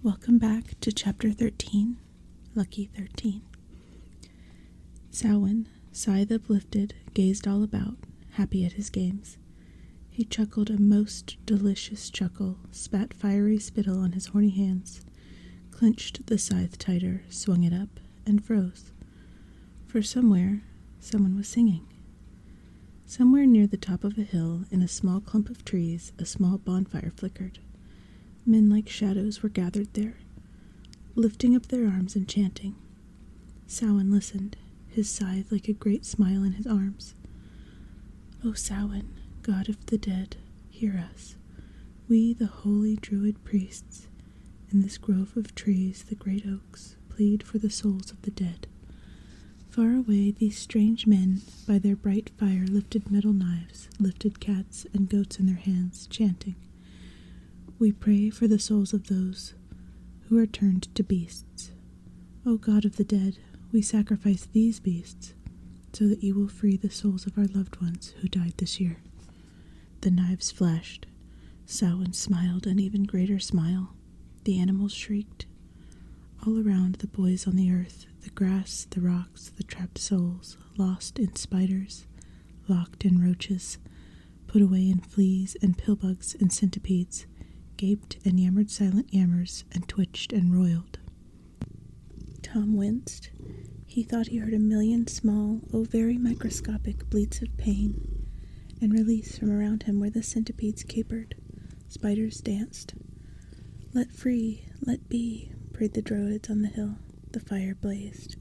Welcome back to Chapter 13, Lucky 13. Samhain, scythe uplifted, gazed all about, happy at his games. He chuckled a most delicious chuckle, spat fiery spittle on his horny hands, clenched the scythe tighter, swung it up, and froze. For somewhere, someone was singing. Somewhere near the top of a hill, in a small clump of trees, a small bonfire flickered. Men like shadows were gathered there, lifting up their arms and chanting. Samhain listened, his scythe like a great smile in his arms. O Samhain, god of the dead, hear us. We, the holy druid priests, in this grove of trees, the great oaks, plead for the souls of the dead. Far away these strange men, by their bright fire, lifted metal knives, lifted cats and goats in their hands, chanting. We pray for the souls of those who are turned to beasts. O God of the dead, we sacrifice these beasts so that you will free the souls of our loved ones who died this year. The knives flashed. Samhain smiled an even greater smile. The animals shrieked. All around the boys on the earth, the grass, the rocks, the trapped souls, lost in spiders, locked in roaches, put away in fleas and pillbugs and centipedes, gaped and yammered silent yammers and twitched and roiled. Tom winced. He thought he heard a million small, very microscopic bleats of pain and release from around him where the centipedes capered, spiders danced. Let free, let be, prayed the druids on the hill. The fire blazed.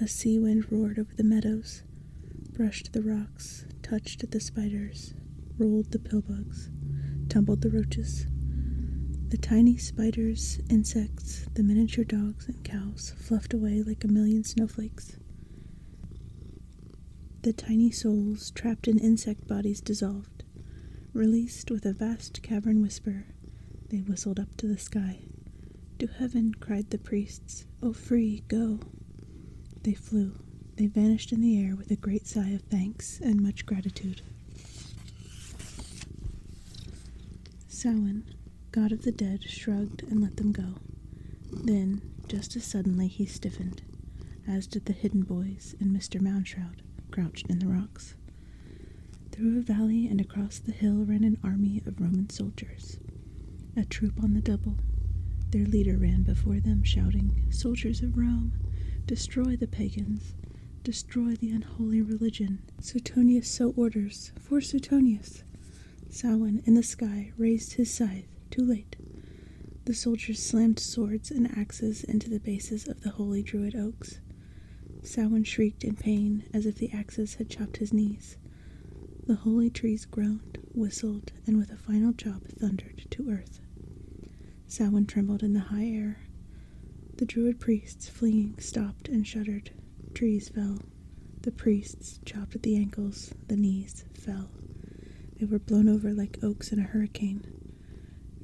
A sea wind roared over the meadows, brushed the rocks, touched the spiders, rolled the pillbugs, tumbled the roaches. The tiny spiders, insects, the miniature dogs and cows fluffed away like a million snowflakes. The tiny souls, trapped in insect bodies, dissolved. Released with a vast cavern whisper, they whistled up to the sky. To heaven, cried the priests. O free, go. They flew. They vanished in the air with a great sigh of thanks and much gratitude. Samhain, god of the dead, shrugged and let them go. Then, just as suddenly, he stiffened, as did the hidden boys and Mr. Moundshroud, crouched in the rocks. Through a valley and across the hill ran an army of Roman soldiers, a troop on the double. Their leader ran before them, shouting, "Soldiers of Rome, destroy the pagans, destroy the unholy religion. Suetonius so orders, for Suetonius." Samhain, in the sky, raised his scythe, too late. The soldiers slammed swords and axes into the bases of the holy druid oaks. Samhain shrieked in pain, as if the axes had chopped his knees. The holy trees groaned, whistled, and with a final chop thundered to earth. Samhain trembled in the high air. The druid priests, fleeing, stopped and shuddered. Trees fell. The priests, chopped at the ankles, the knees, fell. They were blown over like oaks in a hurricane.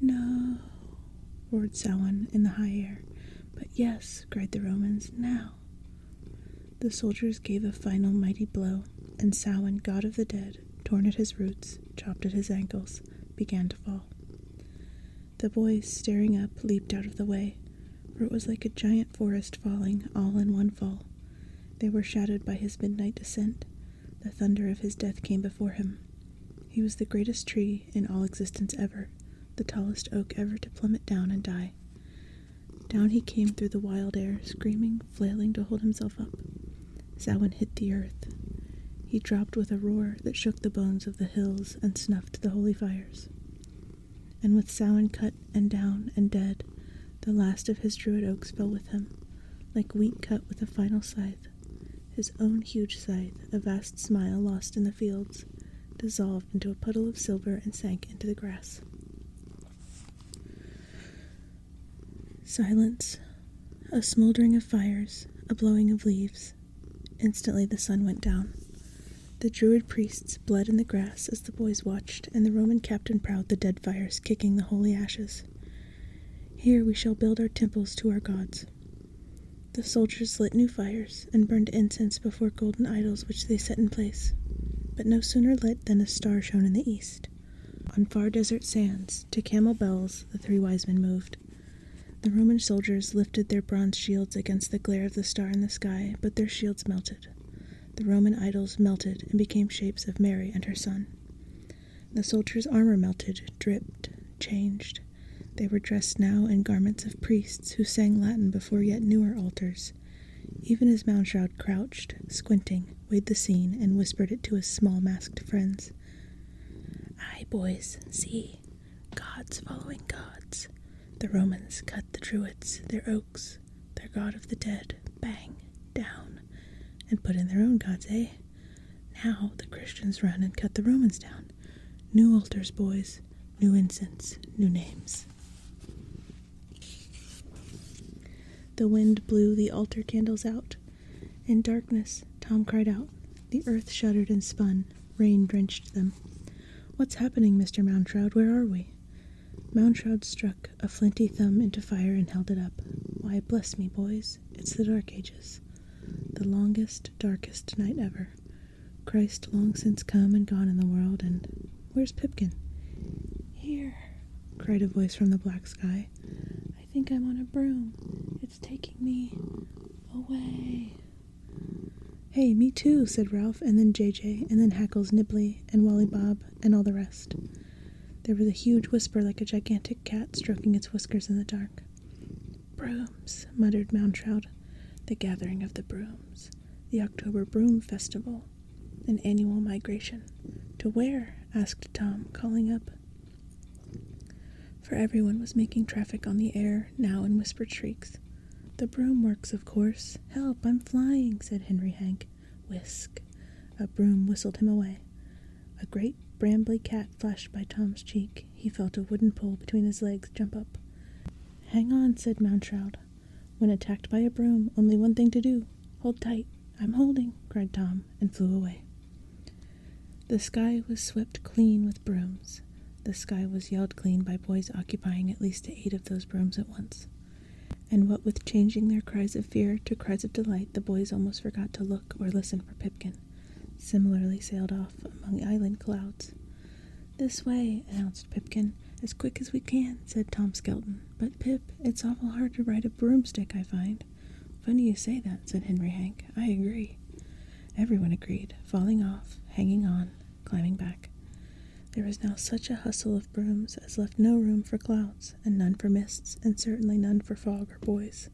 "No," roared Samhain in the high air. "But yes," cried the Romans, "now." The soldiers gave a final mighty blow, and Samhain, god of the dead, torn at his roots, chopped at his ankles, began to fall. The boys, staring up, leaped out of the way, for it was like a giant forest falling, all in one fall. They were shadowed by his midnight descent. The thunder of his death came before him. He was the greatest tree in all existence ever, the tallest oak ever to plummet down and die. Down he came through the wild air, screaming, flailing to hold himself up. Samhain hit the earth. He dropped with a roar that shook the bones of the hills and snuffed the holy fires. And with Samhain cut and down and dead, the last of his druid oaks fell with him, like wheat cut with a final scythe. His own huge scythe, a vast smile lost in the fields, dissolved into a puddle of silver and sank into the grass. Silence, a smoldering of fires, a blowing of leaves. Instantly the sun went down. The druid priests bled in the grass as the boys watched, and the Roman captain prowled the dead fires, kicking the holy ashes. "Here we shall build our temples to our gods." The soldiers lit new fires and burned incense before golden idols which they set in place. But no sooner lit than a star shone in the east. On far desert sands, to camel bells, the three wise men moved. The Roman soldiers lifted their bronze shields against the glare of the star in the sky, but their shields melted. The Roman idols melted and became shapes of Mary and her son. The soldiers' armor melted, dripped, changed. They were dressed now in garments of priests who sang Latin before yet newer altars. Even as Moundshroud crouched, squinting, weighed the scene, and whispered it to his small masked friends. "Aye, boys, see, gods following gods. The Romans cut the Druids, their oaks, their god of the dead, bang, down, and put in their own gods, eh? Now the Christians run and cut the Romans down. New altars, boys, new incense, new names." The wind blew the altar candles out. In darkness, Tom cried out. The earth shuddered and spun. Rain drenched them. "What's happening, Mr. Moundshroud? Where are we?" Moundshroud struck a flinty thumb into fire and held it up. "Why, bless me, boys, it's the Dark Ages. The longest, darkest night ever. Christ long since come and gone in the world, and where's Pipkin?" "Here," cried a voice from the black sky. "I think I'm on a broom. It's taking me away." "Hey, me too," said Ralph, and then JJ, and then Hackles Nibley, and Wally Bob, and all the rest. There was a huge whisper like a gigantic cat stroking its whiskers in the dark. "Brooms," muttered Moundshroud. "The gathering of the brooms. The October Broom Festival. An annual migration." "To where?" asked Tom, calling up. For everyone was making traffic on the air, now in whispered shrieks. "The broom works, of course. Help, I'm flying," said Henry Hank. Whisk. A broom whistled him away. A great brambly cat flashed by Tom's cheek. He felt a wooden pole between his legs jump up. "Hang on," said Moundshroud. "When attacked by a broom, only one thing to do. Hold tight." "I'm holding," cried Tom, and flew away. The sky was swept clean with brooms. The sky was yelled clean by boys occupying at least 8 of those brooms at once. And what with changing their cries of fear to cries of delight, the boys almost forgot to look or listen for Pipkin. Similarly sailed off among island clouds. "This way," announced Pipkin. "As quick as we can," said Tom Skelton. "But, Pip, it's awful hard to ride a broomstick, I find." "Funny you say that," said Henry Hank. "I agree." Everyone agreed, falling off, hanging on, climbing back. There was now such a hustle of brooms as left no room for clouds, and none for mists, and certainly none for fog or boys.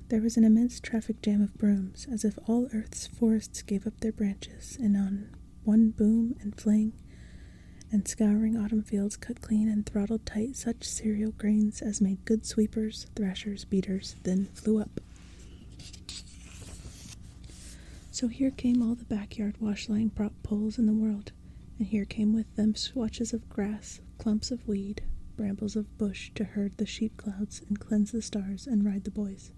There was an immense traffic jam of brooms, as if all Earth's forests gave up their branches, and on one boom and fling, and scouring autumn fields cut clean and throttled tight such cereal grains as made good sweepers, thrashers, beaters, then flew up. So here came all the backyard wash-line prop poles in the world, and here came with them swatches of grass, clumps of weed, brambles of bush to herd the sheep clouds and cleanse the stars and ride the boys.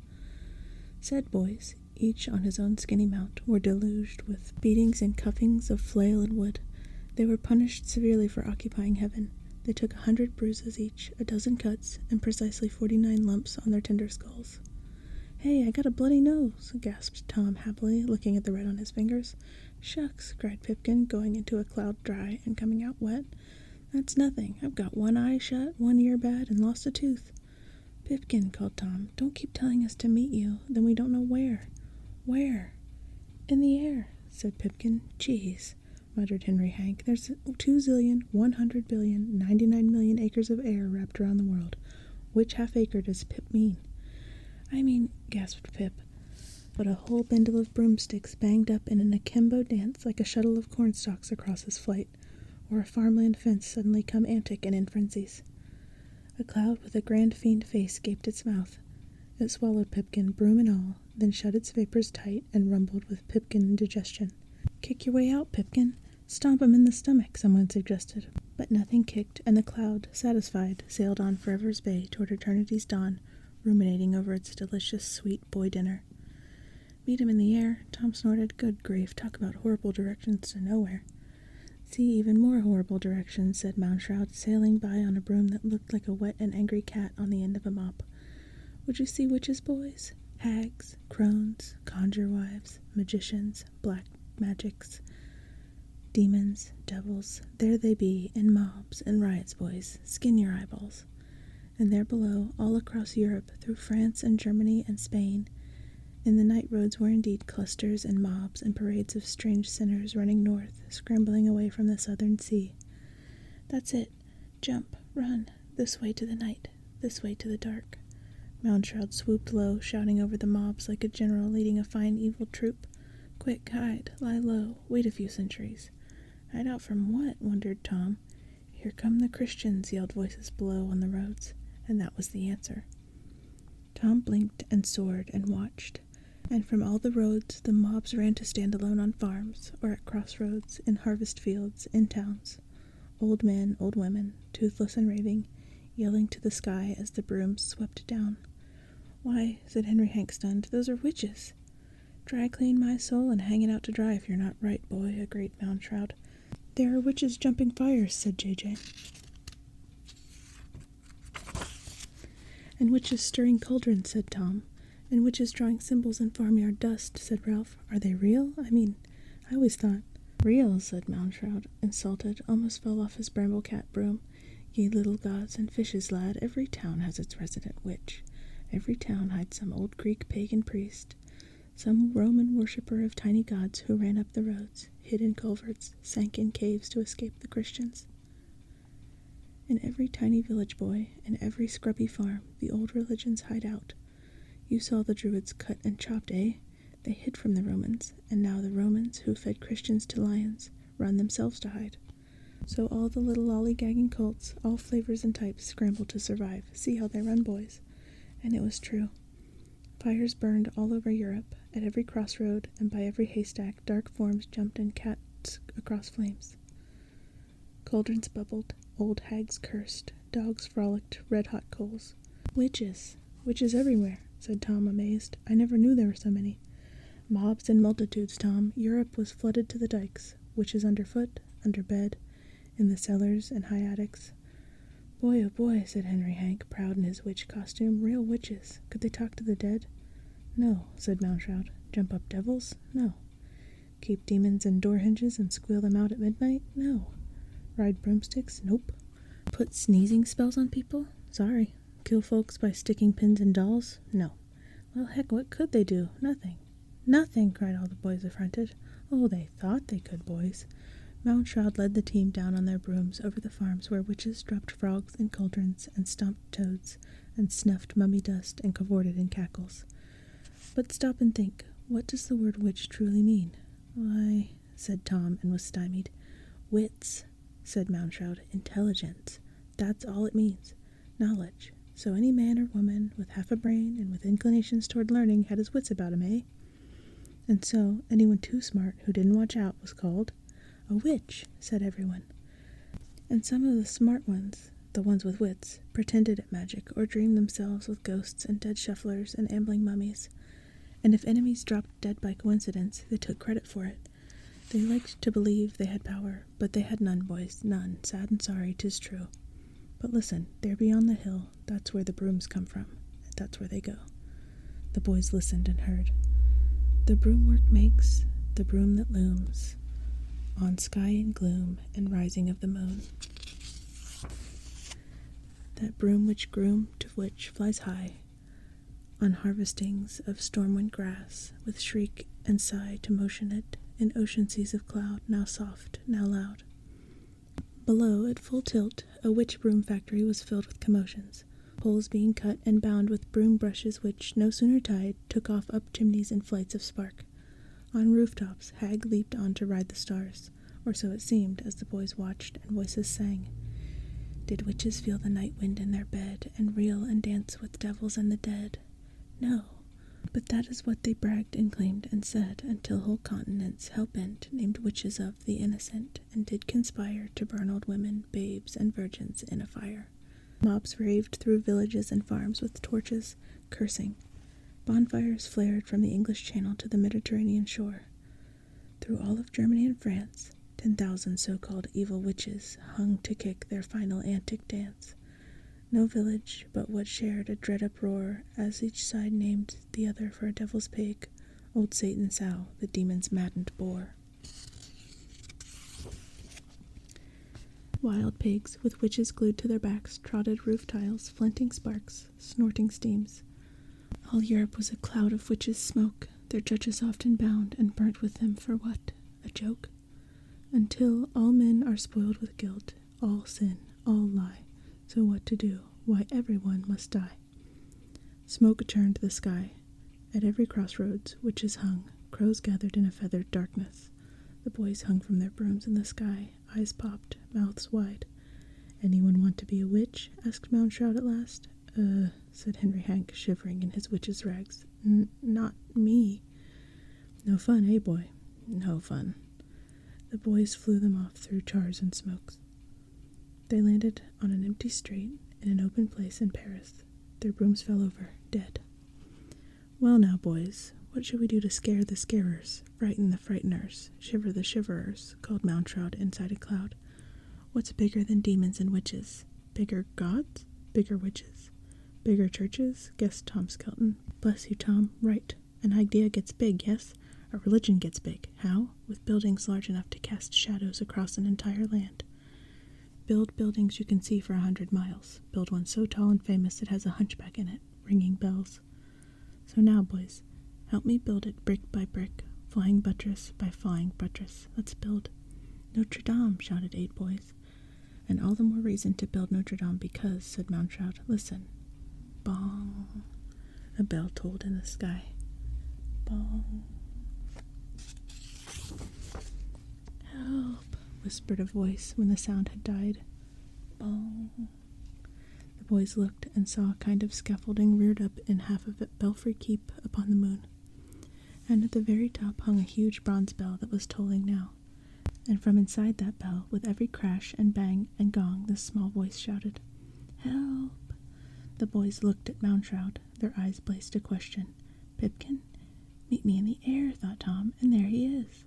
Said boys, each on his own skinny mount, were deluged with beatings and cuffings of flail and wood. They were punished severely for occupying heaven. They took 100 bruises each, 12 cuts, and precisely 49 lumps on their tender skulls. "Hey, I got a bloody nose," gasped Tom happily, looking at the red on his fingers. "Shucks," cried Pipkin, going into a cloud dry and coming out wet. "That's nothing. I've got one eye shut, one ear bad, and lost a tooth." "Pipkin," called Tom, "don't keep telling us to meet you, then we don't know where." "Where?" "In the air," said Pipkin. "Geez," muttered Henry Hank, "there's 2,000,000,100,000,099,000,000 acres of air wrapped around the world. Which half acre does Pip mean?" "I mean," gasped Pip. But a whole bundle of broomsticks banged up in an akimbo dance like a shuttle of cornstalks across his flight, or a farmland fence suddenly come antic and in frenzies. A cloud with a grand fiend face gaped its mouth. It swallowed Pipkin, broom and all, then shut its vapors tight and rumbled with Pipkin indigestion. "Kick your way out, Pipkin. Stomp him in the stomach," someone suggested. But nothing kicked, and the cloud, satisfied, sailed on Forever's Bay toward eternity's dawn, ruminating over its delicious, sweet boy dinner. "Meet him in the air," Tom snorted. "Good grief, talk about horrible directions to nowhere." "See even more horrible directions," said Moundshroud, sailing by on a broom that looked like a wet and angry cat on the end of a mop. "Would you see witches, boys? Hags, crones, conjure wives, magicians, black magics, demons, devils. There they be, in mobs and riots, boys. Skin your eyeballs." and there below, all across Europe, through France and Germany and Spain, in the night roads were indeed clusters and mobs and parades of strange sinners running north, scrambling away from the southern sea. "That's it. Jump, run, this way to the night, this way to the dark." Moundshroud swooped low, shouting over the mobs like a general leading a fine evil troop. "Quick, hide, lie low, wait a few centuries." "Hide out from what?" wondered Tom. "Here come the Christians," yelled voices below on the roads, and that was the answer. Tom blinked and soared and watched, and from all the roads the mobs ran to stand alone on farms, or at crossroads, in harvest fields, in towns. Old men, old women, toothless and raving, yelling to the sky as the brooms swept down. "Why," said Henry Hank, stunned, "those are witches." "Dry clean my soul and hang it out to dry if you're not right, boy," agreed Moundshroud. "There are witches jumping fires," said J.J. "And witches stirring cauldrons," said Tom. "And witches drawing symbols in farmyard dust," said Ralph. "Are they real? I always thought—" "Real," said Moundshroud, insulted, almost fell off his bramble-cat broom. "Ye little gods and fishes, lad, every town has its resident witch. Every town hides some old Greek pagan priest, some Roman worshipper of tiny gods who ran up the roads, hid in culverts, sank in caves to escape the Christians. In every tiny village, boy, in every scrubby farm, the old religions hide out. You saw the Druids cut and chopped, eh? They hid from the Romans, and now the Romans, who fed Christians to lions, run themselves to hide. So all the little lollygagging cults, all flavors and types, scramble to survive. See how they run, boys." And it was true. Fires burned all over Europe. At every crossroad and by every haystack, dark forms jumped in cats across flames. Cauldrons bubbled, old hags cursed, dogs frolicked, red-hot coals. "Witches! Witches everywhere," said Tom, amazed. "I never knew there were so many." "Mobs and multitudes, Tom. Europe was flooded to the dikes. Witches underfoot, under bed, in the cellars and high attics." "Boy, oh boy," said Henry Hank, proud in his witch costume. "Real witches. Could they talk to the dead?" "No," said Moundshroud. "Jump up devils? No." "Keep demons in door hinges and squeal them out at midnight? No." "Ride broomsticks? Nope." "Put sneezing spells on people? Sorry." "Kill folks by sticking pins in dolls? No." "Well, heck, what could they do? Nothing." "Nothing!" cried all the boys affronted. "Oh, they thought they could, boys." Moundshroud led the team down on their brooms over the farms where witches dropped frogs in cauldrons and stomped toads and snuffed mummy dust and cavorted in cackles. "But stop and think. What does the word witch truly mean?" "Why," said Tom, and was stymied. "Wits," said Moundshroud. "Intelligence. That's all it means. Knowledge. So any man or woman with half a brain and with inclinations toward learning had his wits about him, eh? And so anyone too smart who didn't watch out was called a witch," said everyone. And some of the smart ones, the ones with wits, pretended at magic or dreamed themselves with ghosts and dead shufflers and ambling mummies. And if enemies dropped dead by coincidence, they took credit for it. They liked to believe they had power, but they had none, boys, none. Sad and sorry, 'tis true. But listen, there beyond the hill, that's where the brooms come from. That's where they go. The boys listened and heard. "The broom work makes, the broom that looms, on sky and gloom and rising of the moon. That broom which groom to which flies high, on harvestings of storm-wind grass, with shriek and sigh to motion it in ocean seas of cloud, now soft, now loud." Below, at full tilt, a witch broom factory was filled with commotions, poles being cut and bound with broom brushes which, no sooner tied, took off up chimneys in flights of spark. On rooftops, Hag leaped on to ride the stars, or so it seemed as the boys watched and voices sang. Did witches feel the night wind in their bed, and reel and dance with devils and the dead? No, but that is what they bragged and claimed and said, until whole continents, hell-bent, named witches of the innocent, and did conspire to burn old women, babes, and virgins in a fire. Mobs raved through villages and farms with torches, cursing. Bonfires flared from the English Channel to the Mediterranean shore. Through all of Germany and France, 10,000 so-called evil witches hung to kick their final antic dance. No village but what shared a dread uproar, as each side named the other for a devil's pig, old Satan Sow, the demon's maddened boar. Wild pigs, with witches glued to their backs, trotted roof tiles, flinting sparks, snorting steams. All Europe was a cloud of witches' smoke, their judges often bound and burnt with them for what? A joke? Until all men are spoiled with guilt, all sin, all lie. So what to do? Why, everyone must die. Smoke turned the sky. At every crossroads, witches hung, crows gathered in a feathered darkness. The boys hung from their brooms in the sky, eyes popped, mouths wide. "Anyone want to be a witch?" asked Moundshroud at last. Said Henry Hank, shivering in his witch's rags. Not me." "No fun, eh, boy?" "No fun." The boys flew them off through chars and smokes. They landed on an empty street in an open place in Paris. Their brooms fell over, dead. "Well now, boys, what should we do to scare the scarers, frighten the frighteners, shiver the shiverers?" called Moundshroud inside a cloud. "What's bigger than demons and witches? Bigger gods? Bigger witches? Bigger churches?" guessed Tom Skelton. "Bless you, Tom, right. An idea gets big, yes? A religion gets big. How? With buildings large enough to cast shadows across an entire land. Build buildings you can see for 100 miles. Build one so tall and famous it has a hunchback in it, ringing bells. So now, boys, help me build it brick by brick, flying buttress by flying buttress. Let's build." "Notre Dame," shouted 8 boys. "And all the more reason to build Notre Dame because," said Moundshroud. "Listen." Bong. A bell tolled in the sky. Bong. "Help," whispered a voice when the sound had died. Bong. The boys looked and saw a kind of scaffolding reared up in half of it, Belfry Keep upon the moon. And at the very top hung a huge bronze bell that was tolling now. And from inside that bell, with every crash and bang and gong, this small voice shouted, "Help!" The boys looked at Moundshroud. Their eyes blazed a question. "Pipkin? Meet me in the air," thought Tom, and there he is.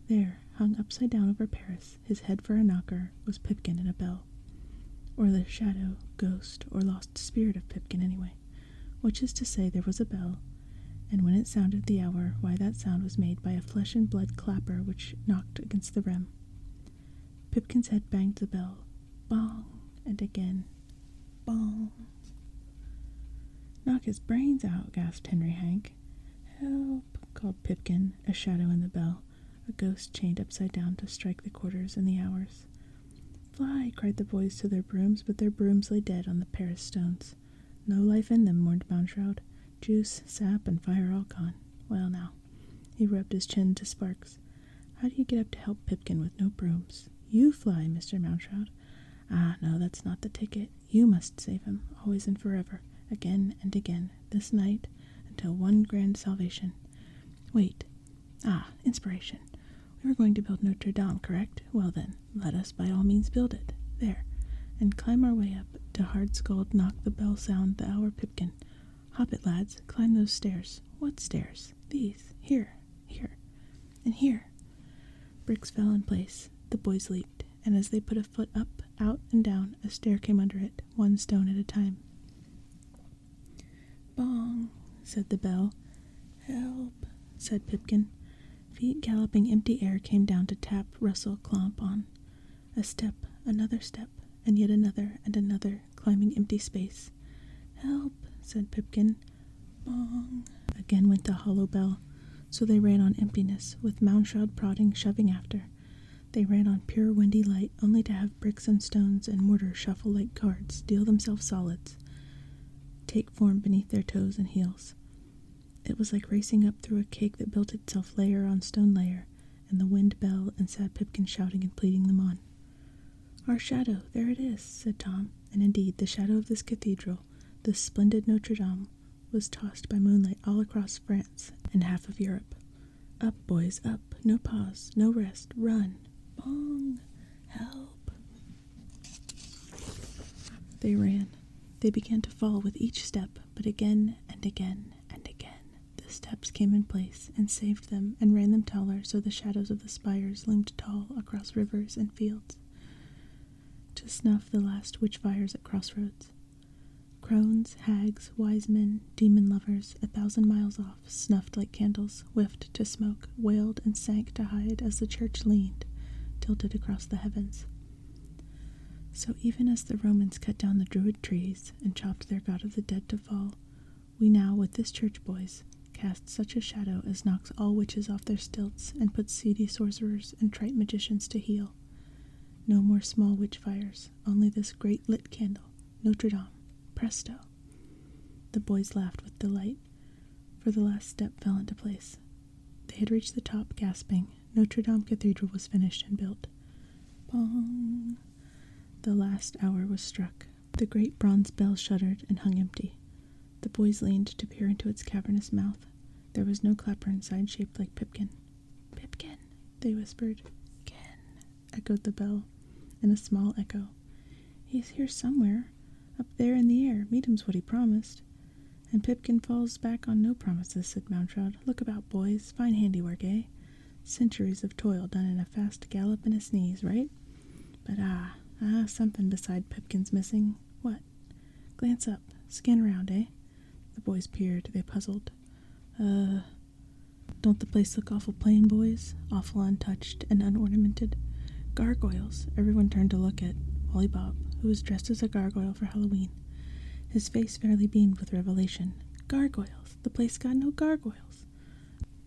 There, hung upside down over Paris, his head for a knocker, was Pipkin in a bell. Or the shadow, ghost, or lost spirit of Pipkin anyway. Which is to say, there was a bell, and when it sounded the hour, why, that sound was made by a flesh-and-blood clapper which knocked against the rim. Pipkin's head banged the bell. Bong! And again. Bong! "Knock his brains out," gasped Henry Hank. "Help!" called Pipkin, a shadow in the bell, a ghost chained upside down to strike the quarters and the hours. "Fly!" cried the boys to their brooms, but their brooms lay dead on the Paris stones. No life in them, mourned Moundshroud. Juice, sap, and fire all gone. Well now. He rubbed his chin to sparks. "How do you get up to help Pipkin with no brooms? You fly, Mr. Moundshroud." "Ah, no, that's not the ticket. You must save him, always and forever, again and again, this night, until one grand salvation. Wait. Ah, inspiration. We were going to build Notre Dame, correct? Well then, let us by all means build it. There. And climb our way up to hard-skulled knock the bell sound the hour Pipkin. Hop it, lads. Climb those stairs. What stairs? These. Here. Here. And here." Bricks fell in place. The boys leaped, and as they put a foot up, out, and down, a stair came under it, one stone at a time. "Bong," said the bell. "Help," said Pipkin. Feet galloping empty air came down to tap, rustle, clomp on. A step, another step, and yet another and another, climbing empty space. "Help," said Pipkin. Bong. Again went the hollow bell. So they ran on emptiness, with Moundshroud prodding, shoving after. They ran on pure windy light, only to have bricks and stones and mortar shuffle like cards, deal themselves solids, take form beneath their toes and heels. It was like racing up through a cake that built itself layer on stone layer, and the wind bell and sad Pipkin shouting and pleading them on. "Our shadow, there it is," said Tom, and indeed the shadow of this cathedral, this splendid Notre Dame, was tossed by moonlight all across France and half of Europe. Up, boys, up, no pause, no rest, run. Bong! Help! They ran. They began to fall with each step, but again and again and again the steps came in place and saved them and ran them taller, so the shadows of the spires loomed tall across rivers and fields, to snuff the last witch fires at crossroads. Crones, hags, wise men, demon lovers, 1,000 miles off, snuffed like candles, whiffed to smoke, wailed and sank to hide as the church leaned, tilted across the heavens. So even as the Romans cut down the druid trees and chopped their god of the dead to fall, we now, with this church, boys, cast such a shadow as knocks all witches off their stilts and puts seedy sorcerers and trite magicians to heel. No more small witch fires, only this great lit candle, Notre Dame, presto. The boys laughed with delight, for the last step fell into place. They had reached the top, gasping. Notre Dame Cathedral was finished and built. Bong! The last hour was struck. The great bronze bell shuddered and hung empty. The boys leaned to peer into its cavernous mouth. There was no clapper inside shaped like Pipkin. "Pipkin," they whispered. "Kin," echoed the bell, in a small echo. "He's here somewhere, up there in the air. Meet him's what he promised." "And Pipkin falls back on no promises," said Mounshroud. "Look about, boys. Fine handiwork, eh? Centuries of toil done in a fast gallop and a sneeze, right? But something beside Pipkin's missing. What? Glance up. Scan around, eh?" The boys peered. They puzzled. Don't the place look awful plain, boys? Awful untouched and unornamented? Gargoyles! Everyone turned to look at Wally Bob, who was dressed as a gargoyle for Halloween. His face fairly beamed with revelation. Gargoyles! The place got no gargoyles!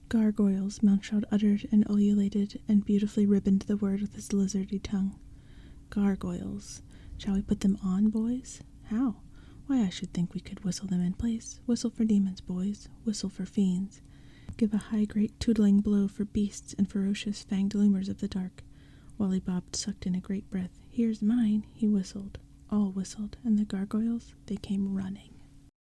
Gargoyles, Mounshroud uttered and ululated and beautifully ribboned the word with his lizardy tongue. Gargoyles. Shall we put them on, boys? How? Why, I should think we could whistle them in place. Whistle for demons, boys. Whistle for fiends. Give a high, great tootling blow for beasts and ferocious fanged loomers of the dark. Wally Bob sucked in a great breath. "Here's mine," he whistled. All whistled, and the gargoyles, they came running.